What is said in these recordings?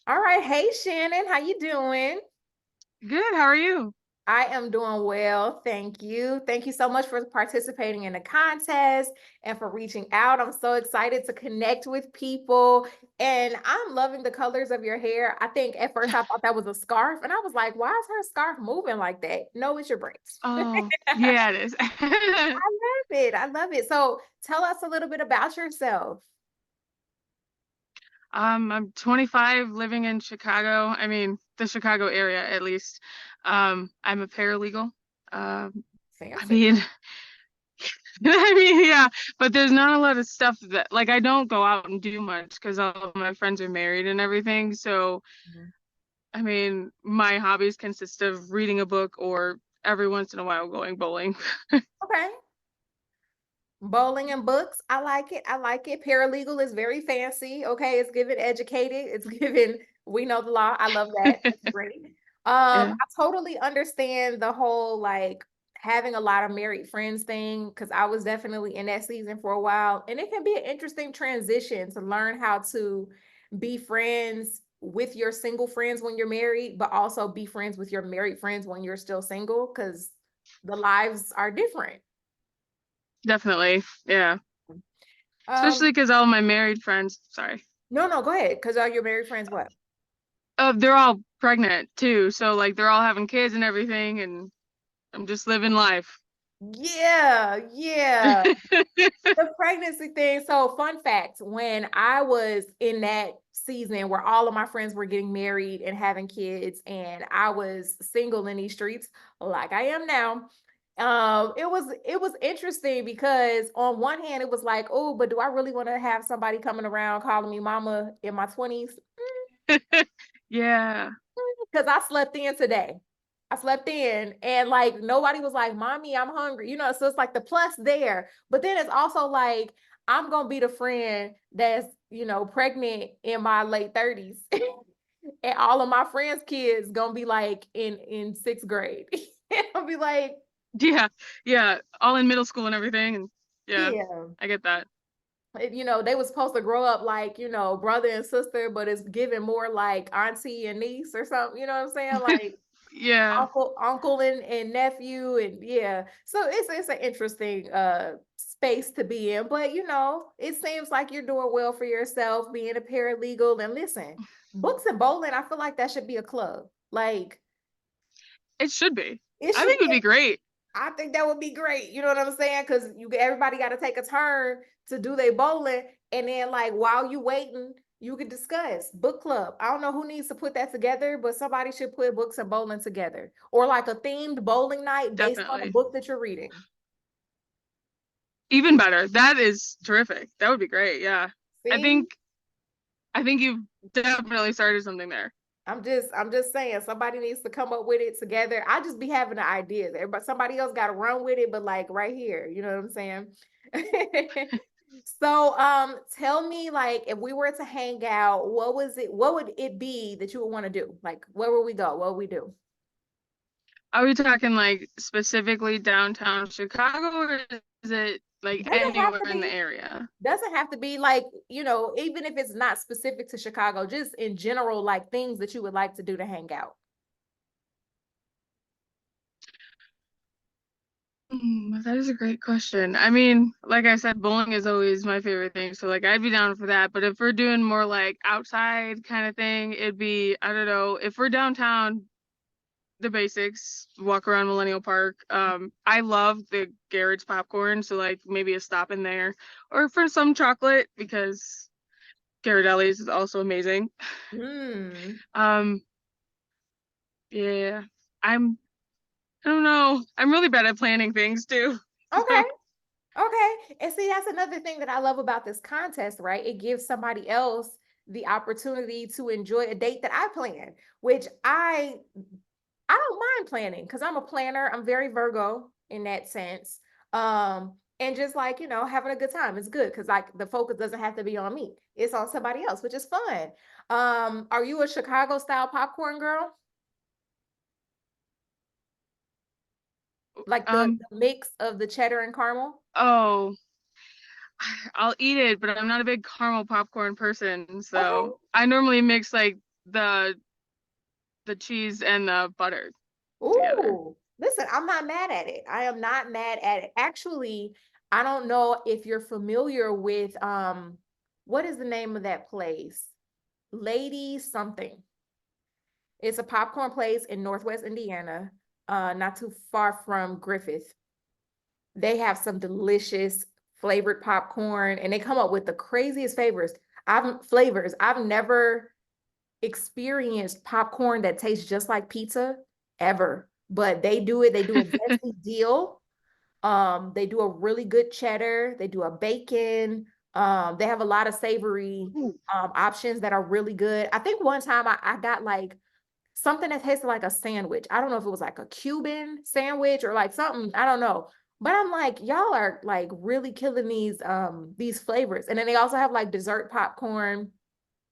All right. Hey, Shannon, how you doing? Good. How are you? I am doing well. Thank you. Thank you so much for participating in the contest and for reaching out. I'm so excited to connect with people. And I'm loving the colors of your hair. I think at first I thought that was a scarf, and I was like, why is her scarf moving like that? No, it's your braids. Oh, I yeah, it is. love it. I love it. So tell us a little bit about yourself. I'm 25, living in Chicago. I mean, the Chicago area at least. I'm a paralegal. I Fancy. mean, I mean, yeah, but there's not a lot of stuff that like I don't go out and do much because all of my friends are married and everything. So, Mhm. I mean, my hobbies consist of reading a book or every once in a while going bowling. Okay. Bowling and books. I like it. I like it. Paralegal is very fancy. Okay. It's given educated. It's given, we know the law. I love that. That's great. Yeah, I totally understand the whole like having a lot of married friends thing because I was definitely in that season for a while. And it can be an interesting transition to learn how to be friends with your single friends when you're married, but also be friends with your married friends when you're still single because the lives are different. definitely. Yeah. Um, Especially because all my married friends, sorry, No, no, go ahead. Because all your married friends, what? they're all pregnant too. So like they're all having kids and everything, and I'm just living life. Yeah, yeah. The pregnancy thing. So, fun fact, when I was in that season where all of my friends were getting married and having kids, and I was single in these streets, like I am now, it was interesting because on one hand, it was like, oh, but do I really want to have somebody coming around calling me mama in my 20s? Yeah, Because I slept in today. I slept in and like nobody was like, Mommy, I'm hungry. So it's like the plus there. But then it's also like, I'm gonna be the friend that's, pregnant in my late 30s. And all of my friends' kids gonna be like in sixth grade. I'll be like, yeah, yeah. All in middle school and everything, and yeah, yeah. I get that. They was supposed to grow up like, brother and sister, but it's given more like auntie and niece or something. You know what I'm saying? Like Yeah, uncle and nephew, and yeah, so it's an interesting space to be in, but it seems like you're doing well for yourself being a paralegal. And listen, books and bowling, I feel like that should be a club. Like it should be. it I should think it be would be great. I think that would be great. You know what I'm saying? Because everybody got to take a turn to do their bowling, and then like while you waiting, you could discuss book club. I don't know who needs to put that together, but somebody should put books and bowling together, or like a themed bowling night based on a Definitely. book that you're reading. Even better. That is terrific. That would be great. Yeah. I See, think I think you've definitely started something there. I'm just saying somebody needs to come up with it together. I just be having the ideas. Everybody, somebody else got to run with it, but like right here, you know what I'm saying? So, tell me, like, if we were to hang out, what would it be that you would want to do? Like, where would we go? What would we do? Are we talking like specifically downtown Chicago, or is it like Doesn't have anywhere to in the be, area? doesn't have to be like, even if it's not specific to Chicago, just in general, like things that you would like to do to hang out. That is a great question. I mean, like I said, bowling is always my favorite thing. So like I'd be down for that. But if we're doing more like outside kind of thing, it'd be, I don't know, if we're downtown, the basics, walk around Millennial Park. I love the Garrett's popcorn, so like maybe a stop in there. Or for some chocolate, because Ghirardelli's is also amazing. Hmm. Um, yeah. I'm I don't know. I'm really bad at planning things too. Okay. Okay. And see, that's another thing that I love about this contest, right? It gives somebody else the opportunity to enjoy a date that I plan, which I don't mind planning because I'm a planner. I'm very Virgo in that sense. And just like, having a good time is good because like the focus doesn't have to be on me. It's on somebody else, which is fun. Are you a Chicago style popcorn girl? Like the, Um, the mix of the cheddar and caramel? oh, I'll eat it, but I'm not a big caramel popcorn person. Okay. So I normally mix like the cheese and the butter together. Ooh, listen, I'm not mad at it. I am not mad at it. Actually, I don't know if you're familiar with what is the name of that place? Lady something. It's a popcorn place in Northwest Indiana, not too far from Griffith. They have some delicious flavored popcorn and they come up with the craziest flavors. I've never experienced popcorn that tastes just like pizza ever, but they do it. They do a zesty deal. They do a really good cheddar. They do a bacon. They have a lot of savory Ooh. options that are really good. I think one time I got like something that tasted like a sandwich. I don't know if it was like a Cuban sandwich or like something. I don't know. But I'm like, y'all are like really killing these flavors. And then they also have like dessert popcorn.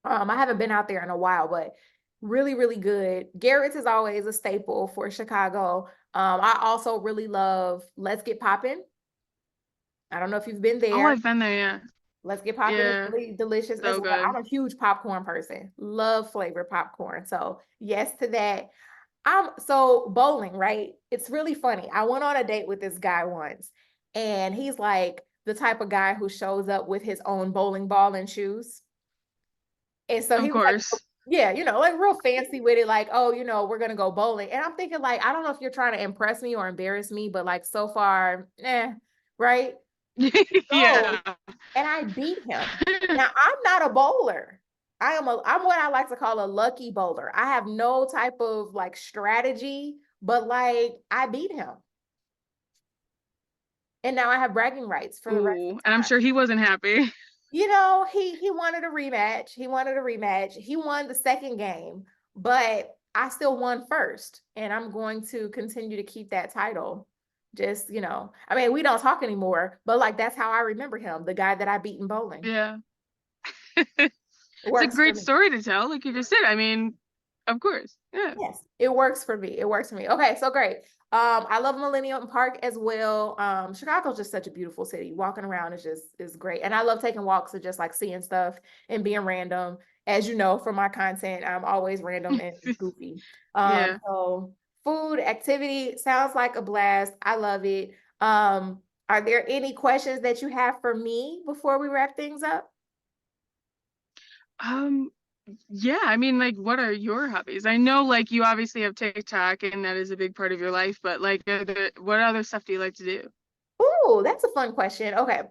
I haven't been out there in a while, but really, really good. Garrett's is always a staple for Chicago. I also really love Let's Get Poppin'. I don't know if you've been Oh, there. I've been there, yeah. Let's Get Poppin' is Yeah, really delicious as so well. good. I'm a huge popcorn person. Love flavored popcorn. So yes to that. I'm so bowling, right? It's really funny. I went on a date with this guy once, and he's like the type of guy who shows up with his own bowling ball and shoes. And so Of he was like, course. yeah, like real fancy with it, like, oh, we're gonna go bowling. And I'm thinking, like, I don't know if you're trying to impress me or embarrass me, but like so far, right? Yeah. So, and I beat him. Now I'm not a bowler. I'm what I like to call a lucky bowler. I have no type of like strategy, but like I beat him. And now I have bragging rights for the rest Ooh, of and I'm time. sure he wasn't happy. He wanted a rematch. He wanted a rematch. He won the second game, but I still won first, and I'm going to continue to keep that title. Just, I mean, we don't talk anymore, but like that's how I remember him, the guy that I beat in bowling. Yeah. It It's a works for great me. story to tell, like you just said. I mean, of course. Yeah. Yes, it works for me. It works for me. Okay, so great. I love Millennium Park as well. Chicago's just such a beautiful city. Walking around is great. And I love taking walks and just like seeing stuff and being random. As you know from my content, I'm always random and goofy. Yeah. So food, activity sounds like a blast. I love it. Are there any questions that you have for me before we wrap things up? Um, yeah, I mean, like, what are your hobbies? I know, like, you obviously have TikTok and that is a big part of your life, but like, what other stuff do you like to do? Ooh, that's a fun question. Okay.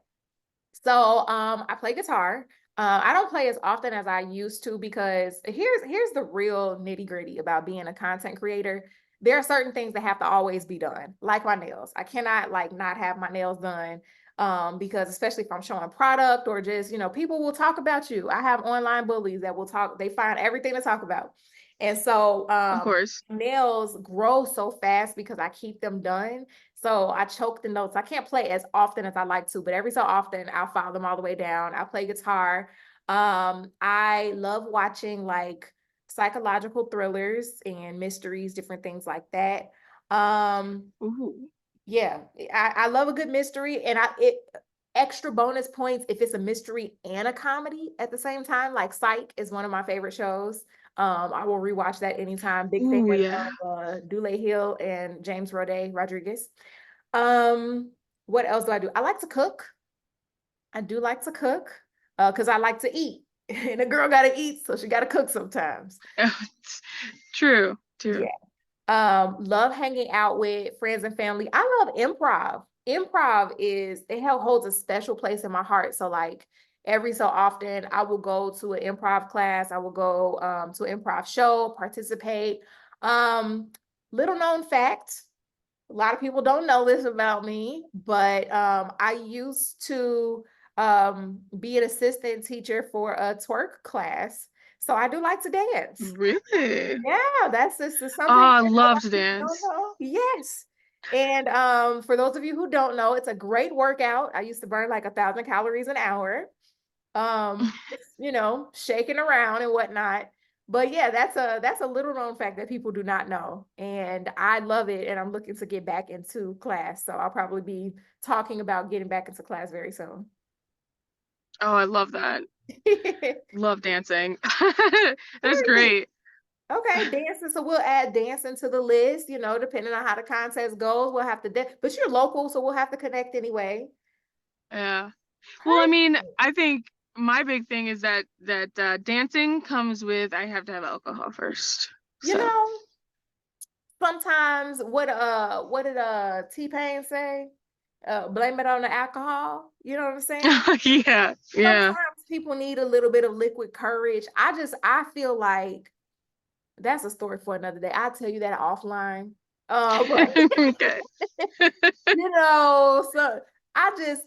So I play guitar. I don't play as often as I used to because here's the real nitty-gritty about being a content creator. There are certain things that have to always be done, like my nails. I cannot like not have my nails done because especially if I'm showing product or just, people will talk about you. I have online bullies that will talk, they find everything to talk about. And so Of course. nails grow so fast because I keep them done. So I choke the notes. I can't play as often as I like to, but every so often I'll file them all the way down. I play guitar. I love watching like psychological thrillers and mysteries, different things like that. Um, Ooh. yeah, I love a good mystery, and it extra bonus points if it's a mystery and a comedy at the same time. Like Psych is one of my favorite shows. I will rewatch that anytime. Big fan Ooh, yeah. of Dule Hill and James Rodriguez. Um, what else do I do? I like to cook. I do like to cook because I like to eat. And a girl gotta eat, so she gotta cook sometimes. True, Yeah. true. Love hanging out with friends and family. I love improv. Improv holds a special place in my heart. So like every so often I will go to an improv class. I will go to an improv show, participate. Um, Little known fact, a lot of people don't know this about me, but I used to be an assistant teacher for a twerk class. So I do like to dance. Really? Yeah, that's just Oh, something I that a love lot to of people don't dance. know. Yes. And for those of you who don't know, it's a great workout. I used to burn like 1,000 calories an hour. Just, shaking around and whatnot. But yeah, that's a little known fact that people do not know. And I love it. And I'm looking to get back into class. So I'll probably be talking about getting back into class very soon. Oh, I love that. Love dancing. That's Period. great. Okay, dancing. So we'll add dancing to the list, you know, depending on how the contest goes. We'll have to, but you're local, so we'll have to connect anyway. Yeah. Well, I mean, Perfect. I think my big thing is that dancing comes with I have to have alcohol first. You So know, sometimes what did T-Pain say? Blame it on the alcohol. You know what I'm saying? yeah, yeah. Sometimes people need a little bit of liquid courage. I feel like that's a story for another day. I'll tell you that offline. But Okay. you know, so I just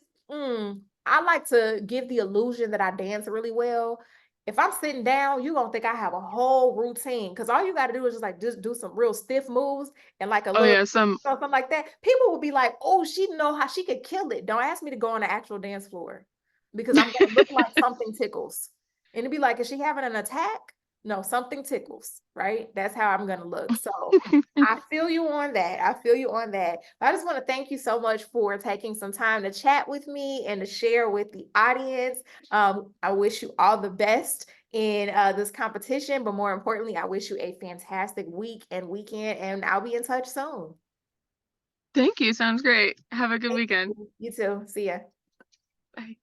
I like to give the illusion that I dance really well. If I'm sitting down, you're gonna think I have a whole routine because all you got to do is just do some real stiff moves and like a Oh little yeah, some something like that. People will be like, "Oh, she know how she could kill it." Don't ask me to go on the actual dance floor because I'm gonna look like something tickles, and it'd be like, "Is she having an attack?" No, something tickles, right? That's how I'm gonna look. So I feel you on that. I feel you on that. I just want to thank you so much for taking some time to chat with me and to share with the audience. I wish you all the best in this competition, but more importantly, I wish you a fantastic week and weekend, and I'll be in touch soon. Thank you. Sounds great. Have a good Thank weekend. you. You too. See ya. Bye.